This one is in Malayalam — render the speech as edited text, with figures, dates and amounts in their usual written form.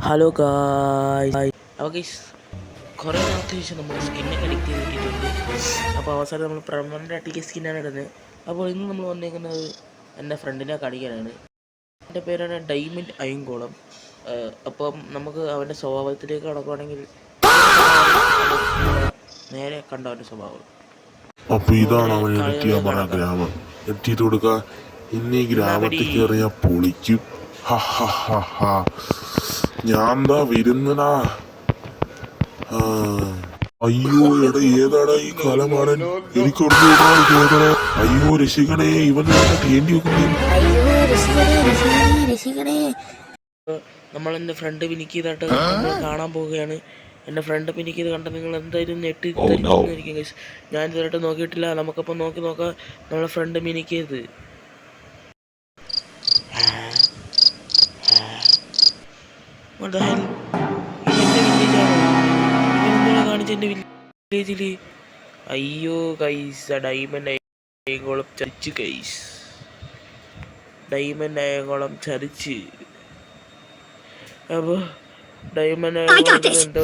Hello guys. അപ്പോൾ ഗൈസ് കുറേ നാൾക്ക് ശേഷം നമ്മൾ സ്കിന്നൊക്കെ അഡിക്റ്റ് ചെയ്ത് കിട്ടിയിട്ടുണ്ട്. അപ്പോൾ അവസാനം നമ്മൾ പെർമനൻ്റ് ആയിട്ട് സ്കിന്നാണ് ഇടുന്നത്. അപ്പോൾ ഇന്ന് നമ്മൾ വന്നിരിക്കുന്നത് എൻ്റെ ഫ്രണ്ടിനെ കാണിക്കാനാണ്. എൻ്റെ പേരാണ് ഡയമണ്ട് അയങ്കോളം. അപ്പം നമുക്ക് അവൻ്റെ സ്വഭാവത്തിലേക്ക് കടക്കുകയാണെങ്കിൽ നേരെ കണ്ട അവൻ്റെ സ്വഭാവം. അപ്പോൾ ഇതാണ് അവൻ എഡിറ്റ് ചെയ്യാൻ പറഞ്ഞ ഗ്രാമം. എഡിറ്റ് ചെയ്ത് കൊടുക്കുക. ഇന്ന് ഈ ഗ്രാമത്തിൽ കയറിയാൽ പൊളിക്കും. ഞാൻ എന്താ വരുന്നടാ. അയ്യോ എടാ, ഏതാടാ ഈ കാലമാടൻ? എനിക്ക് അയ്യോ രക്ഷിക്കണേ, ഇവൻ തേണ്ടി വെക്കുന്നേ. നമ്മൾ എൻ്റെ ഫ്രണ്ട് പിനിക്ക് ചെയ്തിട്ട് നമ്മൾ കാണാൻ പോവുകയാണ്. എൻ്റെ ഫ്രണ്ട് പിനിക്ക് ഇത് കണ്ട നിങ്ങൾ എന്തായാലും ഞെട്ടി തരിച്ചിരിക്കും. ഞാൻ ഇതുവരെയായിട്ട് നോക്കിയിട്ടില്ല. നമുക്കപ്പം നോക്കാം നമ്മളെ ഫ്രണ്ട് മിനിക്ക് ചെയ്ത്. കാണിച്ചെൻ്റെ വില്ലേജില്. അയ്യോ ഗൈസ്, ഡയമണ്ട് അയങ്കോളം ചതിച്ച് ഗൈസ്. ഡയമണ്ട് അയങ്കോളം ചതിച്ച്. അപ്പോൾ ഡയമണ്ട് അയങ്കോളം എന്തോ